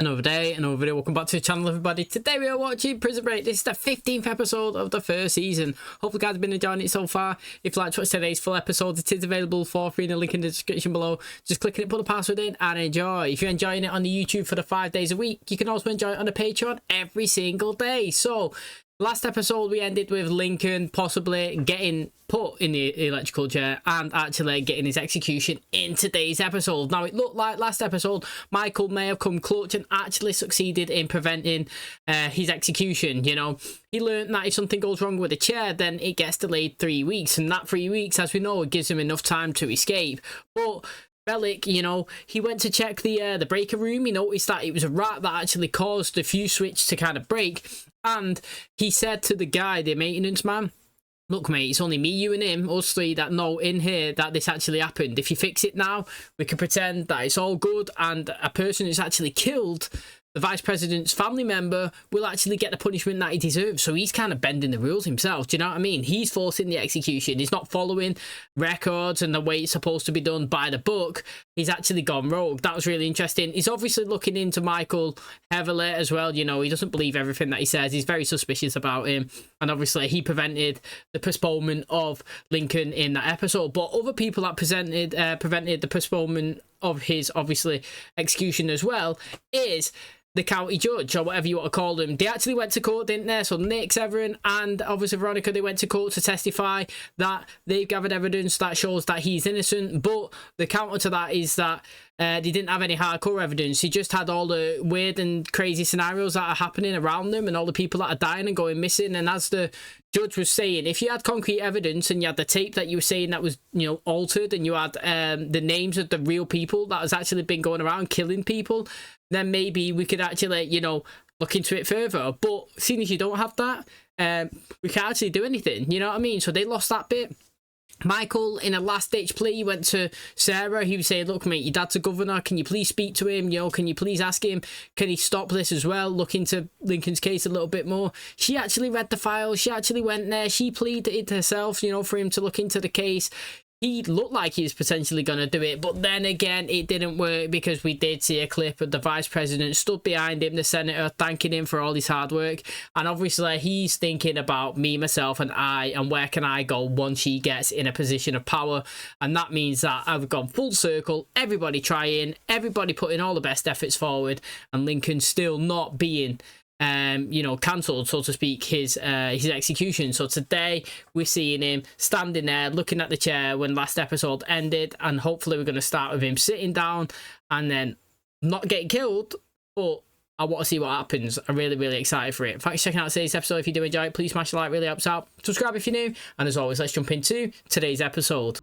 Another day, another video. Welcome back to the channel, everybody. Today we are watching Prison Break. This is the 15th episode of the first season. Hopefully you guys have been enjoying it so far. If you'd like to watch today's full episode, it is available for free in the link in the description below. Just click it, put the password in and enjoy. If you're enjoying it on the YouTube for the 5 days a week, you can also enjoy it on the Patreon every single day. So last episode we ended with Lincoln possibly getting put in the electrical chair and actually getting his execution in today's episode. Now it looked like last episode Michael may have come clutch and actually succeeded in preventing his execution. You know, he learned that if something goes wrong with the chair, then it gets delayed 3 weeks, and that 3 weeks, as we know, it gives him enough time to escape. But Bellic, you know, he went to check the breaker room. He noticed that it was a rat that actually caused the fuse switch to kind of break, and he said to the guy, the maintenance man, "Look, mate, it's only me, you and him, us three, that know in here that this actually happened. If you fix it now, we can pretend that it's all good, and a person who's actually killed the vice president's family member will actually get the punishment that he deserves." So he's kind of bending the rules himself. Do you know what I mean? He's forcing the execution. He's not following records and the way it's supposed to be done by the book. He's actually gone rogue. That was really interesting. He's obviously looking into Michael heavily as well. You know, he doesn't believe everything that he says. He's very suspicious about him. And obviously he prevented the postponement of Lincoln in that episode. But other people that prevented the postponement of his, obviously, execution as well is the county judge, or whatever you want to call them. They actually went to court, didn't they? So Nick, Severin, and obviously Veronica, they went to court to testify that they've gathered evidence that shows that he's innocent. But the counter to that is that they didn't have any hardcore evidence. He just had all the weird and crazy scenarios that are happening around them and all the people that are dying and going missing. And as the judge was saying, if you had concrete evidence and you had the tape that you were saying that was, you know, altered, and you had the names of the real people that has actually been going around killing people, then maybe we could actually, you know, look into it further. But seeing as you don't have that, we can't actually do anything. You know what I mean? So they lost that bit. Michael, in a last-ditch plea, went to Sarah. He was saying, "Look, mate, your dad's a governor. Can you please speak to him? You know, can you please ask him, can he stop this as well? Look into Lincoln's case a little bit more." She actually read the file. She actually went there. She pleaded it herself, you know, for him to look into the case. He looked like he was potentially going to do it, but then again, it didn't work, because we did see a clip of the vice president stood behind him, the senator, thanking him for all his hard work. And obviously, he's thinking about me, myself, and I, and where can I go once he gets in a position of power. And that means that I've gone full circle, everybody trying, everybody putting all the best efforts forward, and Lincoln still not being you know, cancelled, so to speak, his execution. So today we're seeing him standing there looking at the chair when last episode ended, and hopefully we're going to start with him sitting down and then not getting killed. But I want to see what happens. I'm really excited for it. Thanks for checking out today's episode. If you do enjoy it, please smash the like, really helps out. Subscribe if you're new, and as always, let's jump into today's episode.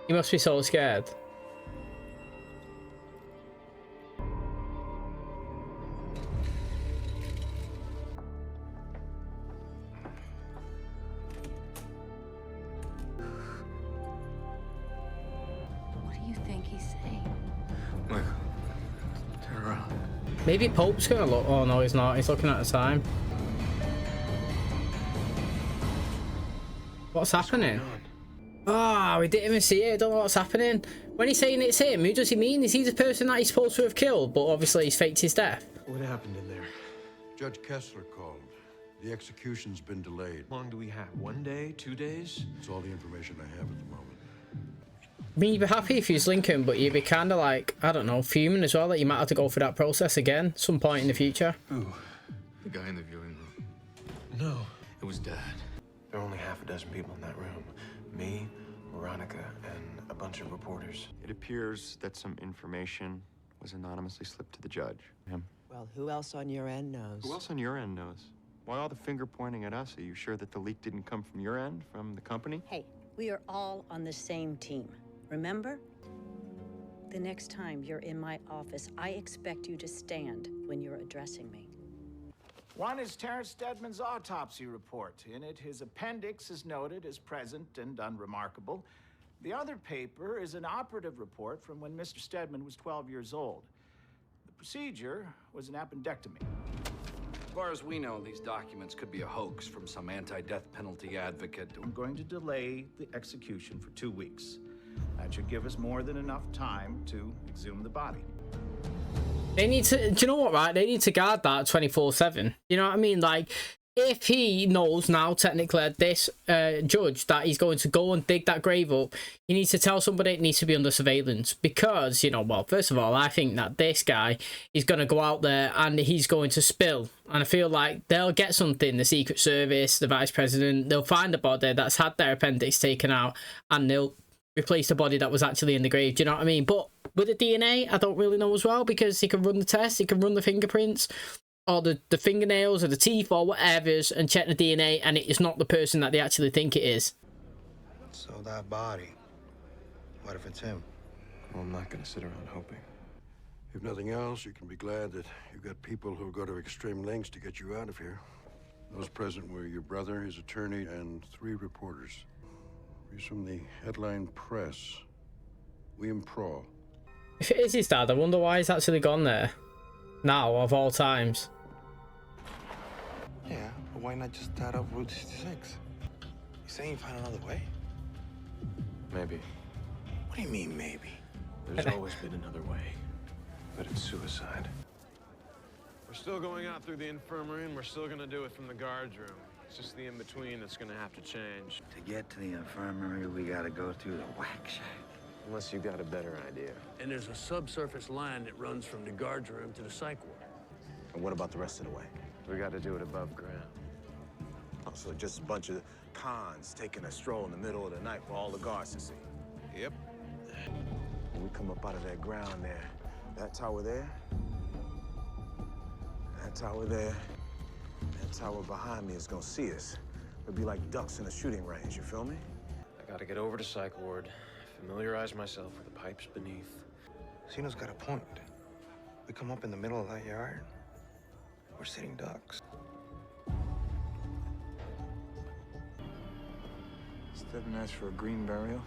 You must be so scared. What do you think he's saying? Look, turn around. Maybe Pope's gonna look. Oh no, he's not. He's looking at the time. What's happening? Ah, we didn't even see it. I don't know what's happening. When he's saying it's him, who does he mean? Is he the person that he's supposed to have killed, but obviously he's faked his death? What happened in there? Judge Kessler called. The execution's been delayed. How long do we have? 1 day? 2 days? It's all the information I have at the moment. I mean, you'd be happy if he was Lincoln, but you'd be kind of like, I don't know, fuming as well that you might have to go through that process again some point in the future. Who? The guy in the viewing room. No. It was Dad. There were only half a dozen people in that room. Me, Veronica, and a bunch of reporters. It appears that some information was anonymously slipped to the judge. Him. Well, who else on your end knows? Who else on your end knows? Why all the finger pointing at us? Are you sure that the leak didn't come from your end, from the company? Hey, we are all on the same team. Remember? The next time you're in my office, I expect you to stand when you're addressing me. One is Terrence Stedman's autopsy report. In it, his appendix is noted as present and unremarkable. The other paper is an operative report from when Mr. Stedman was 12 years old. The procedure was an appendectomy. As far as we know, these documents could be a hoax from some anti-death penalty advocate. I'm going to delay the execution for 2 weeks. That should give us more than enough time to exhume the body. They need to, do you know what, right? They need to guard that 24/7. You know what I mean? Like, if he knows now, technically, this judge, that he's going to go and dig that grave up, he needs to tell somebody it needs to be under surveillance. Because, you know, well, first of all, I think that this guy is going to go out there and he's going to spill. And I feel like they'll get something, the Secret Service, the Vice President, they'll find a body that's had their appendix taken out and they'll replace the body that was actually in the grave. Do you know what I mean? But with the DNA, I don't really know as well, because he can run the test, he can run the fingerprints, or the fingernails or the teeth or whatever's, and check the DNA, and it is not the person that they actually think it is. So that body, what if it's him? Well, I'm not gonna sit around hoping. If nothing else, you can be glad that you've got people who go to extreme lengths to get you out of here. Those present were your brother, his attorney, and 3 reporters. He's from the headline press. William Prawl. If it is his dad, I wonder why he's actually gone there now, of all times. Yeah, but why not just start up Route 66? You saying you find another way? Maybe. What do you mean, maybe? There's always been another way. But it's suicide. We're still going out through the infirmary, and we're still gonna do it from the guards room. It's just the in-between that's gonna have to change. To get to the infirmary, we gotta go through the whack shack. Unless you got a better idea. And there's a subsurface line that runs from the guards room to the psych ward. And what about the rest of the way? We got to do it above ground. Oh, so just a bunch of cons taking a stroll in the middle of the night for all the guards to see. Yep. When we come up out of that ground there, that tower there, that tower there, that tower behind me is gonna see us. It'll be like ducks in a shooting range, you feel me? I got to get over to psych ward, familiarize myself with the pipes beneath. Zeno's got a point. We come up in the middle of that yard, we're sitting ducks. Stedman asked for a green burial,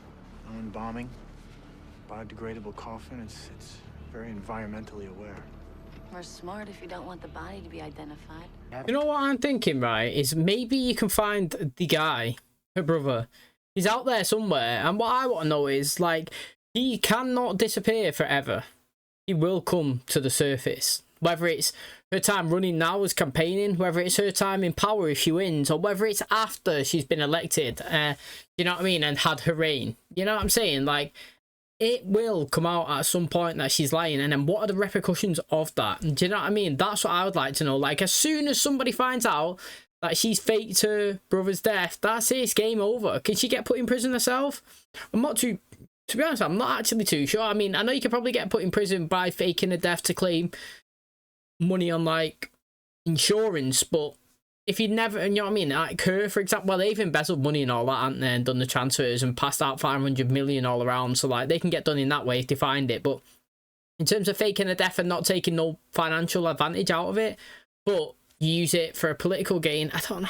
no embalming, biodegradable coffin. It's very environmentally aware. We're smart if you don't want the body to be identified. You know what I'm thinking, right, is maybe you can find the guy, her brother. He's out there somewhere, and what I want to know is, like, he cannot disappear forever. He will come to the surface. Whether it's her time running now as campaigning, whether it's her time in power if she wins, or whether it's after she's been elected, you know what I mean, and had her reign. You know what I'm saying? Like, it will come out at some point that she's lying, and then what are the repercussions of that? Do you know what I mean? That's what I would like to know. Like, as soon as somebody finds out that she's faked her brother's death, that's it, it's game over. Can she get put in prison herself? I'm not too... To be honest, I'm not actually too sure. I mean, I know you could probably get put in prison by faking a death to claim money on, like, insurance, but if you never, you know what I mean, like her, for example, well, they've embezzled money and all that, haven't they, and done the transfers and passed out 500 million all around, so, like, they can get done in that way if they find it, but in terms of faking a death and not taking no financial advantage out of it, but use it for a political gain, I don't know.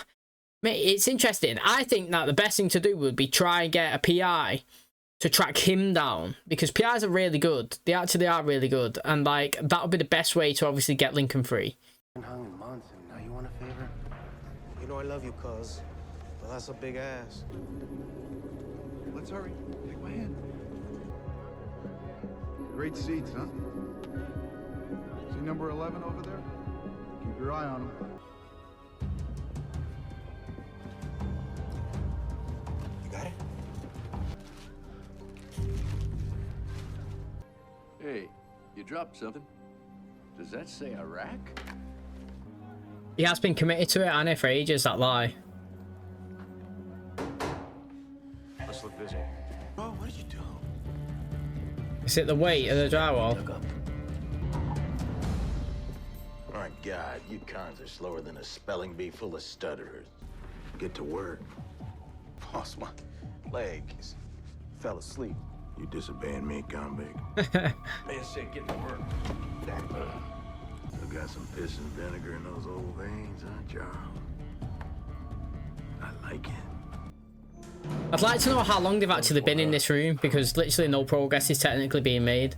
Mate, it's interesting. I think that the best thing to do would be try and get a PI to track him down, because PIs are really good. They actually are really good, and like that would be the best way to obviously get Lincoln free. Hung in months, and now you want a favor? You know I love you, cuz, but that's a big ass. Let's hurry. Take my hand. Great seats, huh? See number 11 over there? Keep your eye on him. You got it? Hey, you dropped something. Does that say Iraq? He has been committed to it, and for ages, that lie. Let's look busy. Bro, what did you do? Is it the weight of the drywall? My God, you cons are slower than a spelling bee full of stutterers. Get to work. Boss, my leg fell asleep. You disobeying me, convict? Man said get to work. You got some piss and vinegar in those old veins, huh, Charles? I like it. I'd like to know how long they've actually been in this room, because literally no progress is technically being made.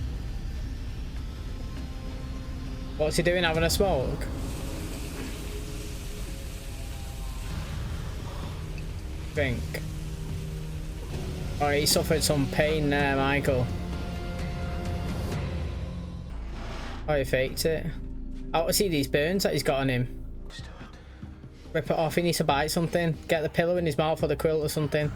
What's he doing, having a smoke? Think. Oh, he suffered some pain there, Michael. Oh, he faked it. I want to see these burns that he's got on him. Rip it off, he needs to bite something. Get the pillow in his mouth or the quilt or something.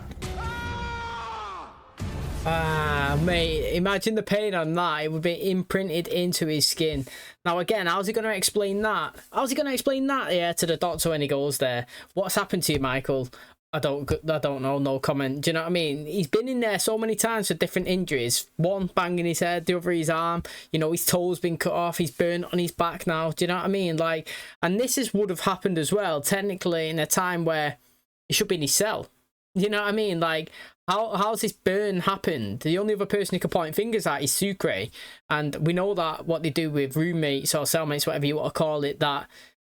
Ah, mate, imagine the pain on that. It would be imprinted into his skin. Now, again, how's he going to explain that? How's he going to explain that, yeah, to the doctor when he goes there? What's happened to you, Michael? I don't know, no comment. Do you know what I mean? He's been in there so many times for different injuries. One banging his head, the other his arm. You know, his toe's been cut off. He's burnt on his back now. Do you know what I mean? Like, and this would have happened as well, technically, in a time where he should be in his cell. You know what I mean? Like, how's this burn happened? The only other person who can point fingers at is Sucre. And we know that what they do with roommates or cellmates, whatever you want to call it, that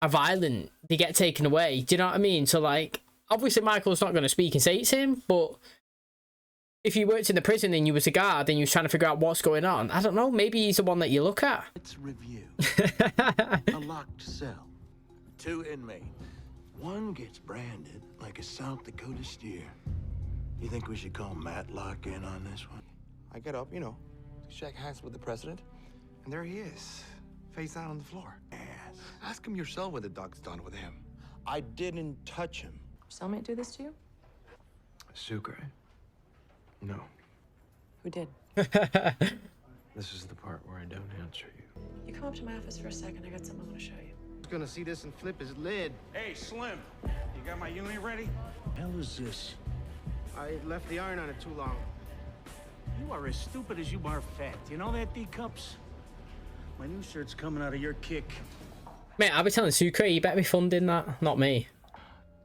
are violent, they get taken away. Do you know what I mean? So, like, obviously Michael's not going to speak and say it's him, but if you worked in the prison and you was a guard and you was trying to figure out what's going on, I don't know, maybe he's the one that you look at. Let's review. A locked cell. 2 inmates. One gets branded like a South Dakota steer. You think we should call Matlock in on this one? I get up, you know, to shake hands with the president, and there he is, face down on the floor. Yes. Ask him yourself what the doc's done with him. I didn't touch him. Cellmate do this to you? Sucre? No. Who did? This is the part where I don't answer you. You come up to my office for a second. I got something I want to show you. He's gonna see this and flip his lid. Hey, Slim, you got my unit ready? Hell is this? I left the iron on it too long. You are as stupid as you are fat. You know that, D-Cups? My new shirt's coming out of your kick. Mate, I'll be telling Sucre, you better be funding that, not me.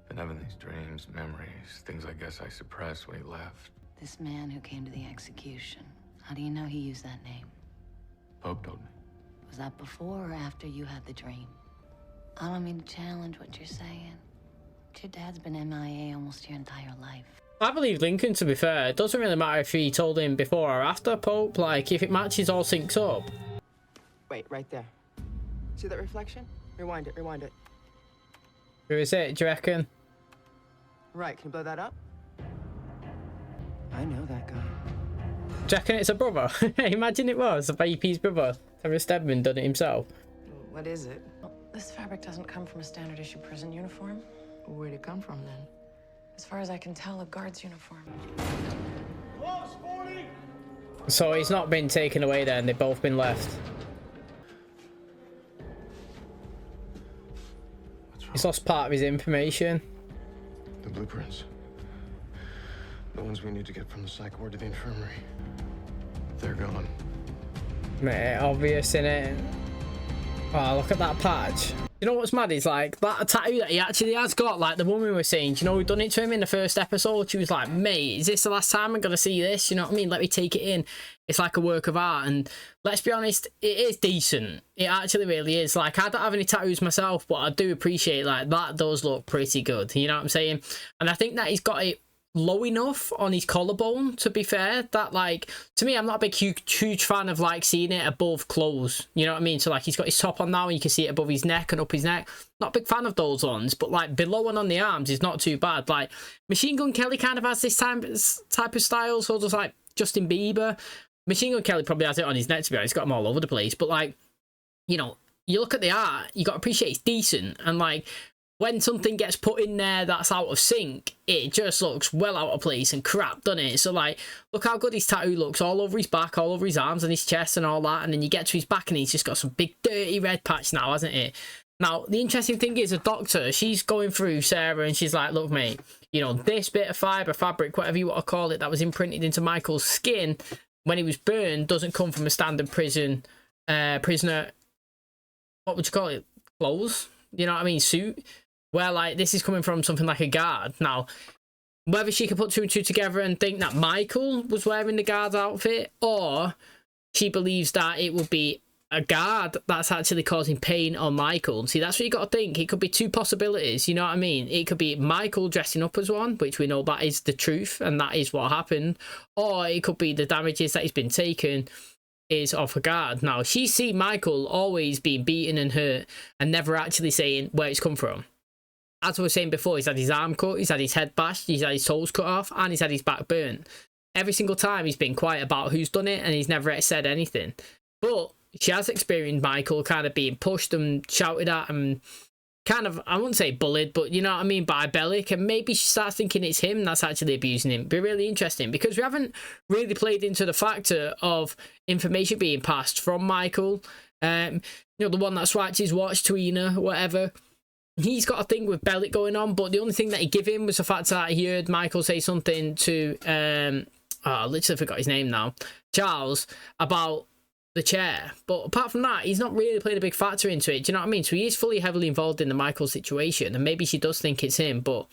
Been having these dreams, memories, things I guess I suppressed when he left. This man who came to the execution, how do you know he used that name? Pope told me. Was that before or after you had the dream? I don't mean to challenge what you're saying, but your dad's been MIA almost your entire life. I believe Lincoln, to be fair. It doesn't really matter if he told him before or after Pope. Like, if it matches, all syncs up. Wait, right there. See that reflection? Rewind it, rewind it. Who is it, do you reckon? Right, can you blow that up? I know that guy. Do you reckon it's a brother? Imagine it was a VP's brother. Terrence Stedman done it himself. What is it? Well, this fabric doesn't come from a standard issue prison uniform. Where'd it come from then? As far as I can tell, a guard's uniform. Close, 40! So he's not been taken away then, they've both been left. He's lost part of his information. The blueprints. The ones we need to get from the psych ward to the infirmary. They're gone. Mate, obvious, innit? Oh, look at that patch. You know what's mad is, like, that tattoo that he actually has got, like the woman was saying, you know, who done it to him in the first episode? She was like, mate, is this the last time I'm going to see this? You know what I mean? Let me take it in. It's like a work of art. And let's be honest, it is decent. It actually really is. Like, I don't have any tattoos myself, but I do appreciate, like, that does look pretty good. You know what I'm saying? And I think that he's got it low enough on his collarbone, to be fair, that, like, to me, I'm not a big huge fan of, like, seeing it above clothes, you know what I mean? So, like, he's got his top on now and you can see it above his neck and up his neck. Not a big fan of those ones, but, like, below and on the arms is not too bad. Like, Machine Gun Kelly kind of has this type of style, so does, like, Justin Bieber. Machine Gun Kelly probably has it on his neck, to be honest. He's got them all over the place, but, like, you know, you look at the art, you got to appreciate it's decent, and, like, when something gets put in there that's out of sync, it just looks well out of place and crap, doesn't it? So, like, look how good his tattoo looks, all over his back, all over his arms and his chest and all that. And then you get to his back and he's just got some big dirty red patch now, hasn't it? Now, the interesting thing is, a doctor, she's going through Sarah and she's like, look, mate, you know, this bit of fibre, fabric, whatever you want to call it, that was imprinted into Michael's skin when he was burned doesn't come from a standard prisoner, what would you call it? Clothes? You know what I mean? Suit? Well, like, this is coming from something like a guard. Now, whether she could put two and two together and think that Michael was wearing the guard's outfit, or she believes that it would be a guard that's actually causing pain on Michael. See, that's what you got to think. It could be two possibilities, you know what I mean? It could be Michael dressing up as one, which we know that is the truth, and that is what happened. Or it could be the damages that he's been taken is off her guard. Now, she's seen Michael always being beaten and hurt and never actually saying where it's come from. As I was saying before, he's had his arm cut, he's had his head bashed, he's had his toes cut off, and he's had his back burnt. Every single time he's been quiet about who's done it, and he's never said anything. But she has experienced Michael kind of being pushed and shouted at and kind of, I wouldn't say bullied, but you know what I mean, by Bellic, and maybe she starts thinking it's him that's actually abusing him. It'd be really interesting, because we haven't really played into the factor of information being passed from Michael. You know, the one that swiped his watch, Tweener, whatever. He's got a thing with Bellic going on, but the only thing that he gave him was the fact that he heard Michael say something to, I literally forgot his name now, Charles, about the chair. But apart from that, he's not really played a big factor into it. Do you know what I mean? So he is fully heavily involved in the Michael situation, and maybe she does think it's him, but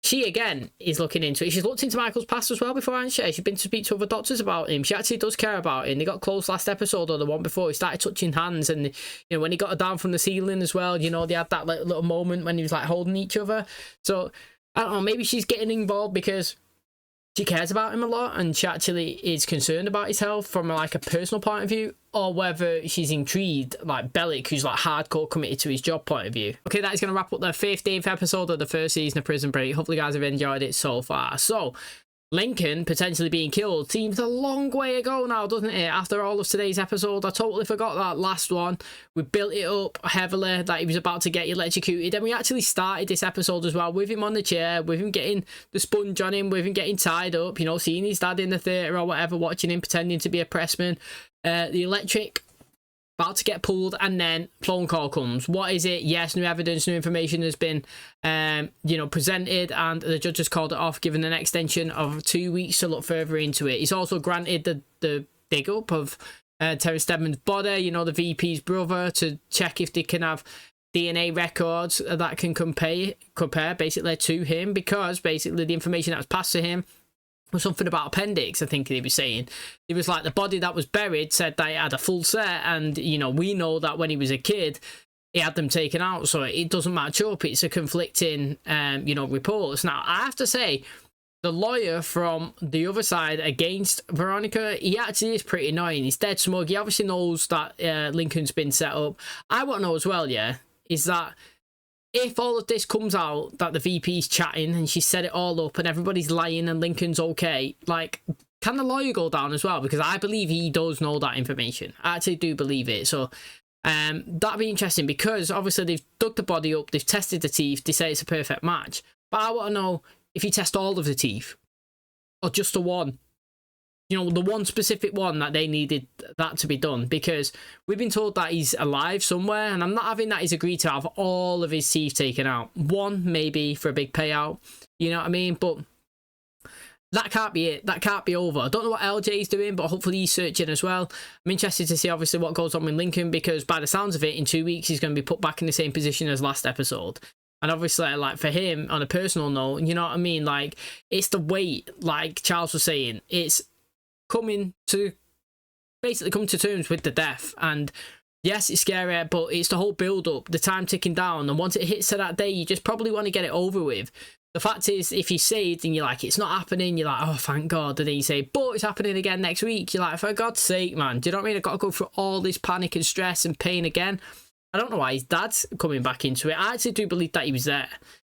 she again is looking into it. She's looked into Michael's past as well before, hasn't she? She's been to speak to other doctors about him. She actually does care about him. They got close last episode, or the one before. He started touching hands, and you know, when he got her down from the ceiling as well, you know, they had that little moment when he was like holding each other. So I don't know, maybe she's getting involved because she cares about him a lot, and she actually is concerned about his health from like a personal point of view, or whether she's intrigued like Bellic, who's like hardcore committed to his job point of view. Okay, that is going to wrap up the 15th episode of the first season of Prison Break. Hopefully you guys have enjoyed it so far. So Lincoln potentially being killed seems a long way ago now, doesn't it? After all of today's episode, I totally forgot that last one. We built it up heavily that he was about to get electrocuted, and we actually started this episode as well with him on the chair, with him getting the sponge on him, with him getting tied up, you know, seeing his dad in the theatre or whatever, watching him pretending to be a pressman. The electric about to get pulled, and then phone call comes. What is it? Yes, new evidence, new information has been you know, presented, and the judge has called it off, given an extension of 2 weeks to look further into it. He's also granted the dig up of Terrence Steadman's body, you know, the VP's brother, to check if they can have DNA records that can compare basically to him, because basically the information that was passed to him was something about appendix. I think he was saying it was like the body that was buried said that it had a full set, and you know, we know that when he was a kid he had them taken out, so it doesn't match up. It's a conflicting you know, reports. Now I have to say, the lawyer from the other side against Veronica, he actually is pretty annoying. He's dead smug. He obviously knows that Lincoln's been set up. I want to know as well, yeah, is that if all of this comes out that the VP's chatting and she set it all up and everybody's lying and Lincoln's okay, like, can the lawyer go down as well? Because I believe he does know that information. I actually do believe it. So that'd be interesting, because obviously they've dug the body up, they've tested the teeth, they say it's a perfect match. But I want to know if you test all of the teeth or just the one. You know, the one specific one that they needed that to be done, because we've been told that he's alive somewhere, and I'm not having that he's agreed to have all of his teeth taken out. One, maybe, for a big payout, you know what I mean? But that can't be it. That can't be over. I don't know what LJ's doing, but hopefully he's searching as well. I'm interested to see, obviously, what goes on with Lincoln, because by the sounds of it, in 2 weeks, he's going to be put back in the same position as last episode. And obviously, like, for him, on a personal note, you know what I mean? Like, it's the weight, like Charles was saying, it's coming to basically come to terms with the death. And yes, it's scary, but it's the whole build up, the time ticking down, and once it hits to that day, you just probably want to get it over with. The fact is, if you say it and you're like, it's not happening, you're like, oh, thank God, and then you say, but it's happening again next week, you're like, for God's sake, man, do you know what I mean? I've got to go through all this panic and stress and pain again. I don't know why his dad's coming back into it. I actually do believe that he was there.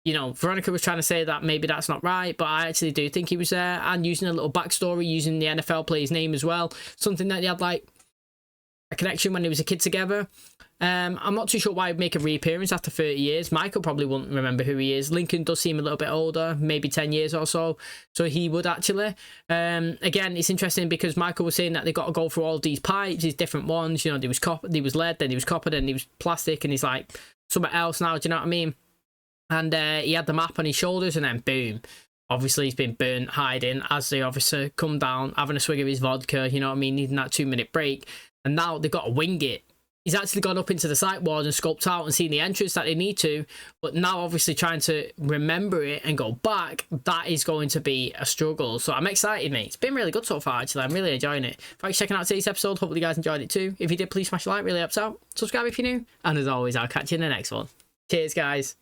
You know, Veronica was trying to say that maybe that's not right, but I actually do think he was there, and using a little backstory, using the NFL player's name as well, something that they had like a connection when he was a kid together. I'm not too sure why he'd make a reappearance after 30 years. Michael probably wouldn't remember who he is. Lincoln does seem a little bit older, maybe 10 years or so, so he would actually. Again, it's interesting because Michael was saying that they got to go through all these pipes, these different ones. You know, there was lead, then there was copper, then there was plastic, and he's like something else now. Do you know what I mean? And he had the map on his shoulders, and then boom. Obviously, he's been burnt hiding as the officer come down, having a swig of his vodka, you know what I mean, needing that 2-minute break. And now they've got to wing it. He's actually gone up into the psych ward and scoped out and seen the entrance that they need to. But now, obviously, trying to remember it and go back, that is going to be a struggle. So I'm excited, mate. It's been really good so far, actually. I'm really enjoying it. Thanks for checking out today's episode. Hopefully, you guys enjoyed it too. If you did, please smash a like. Really helps out. Subscribe if you're new. And as always, I'll catch you in the next one. Cheers, guys.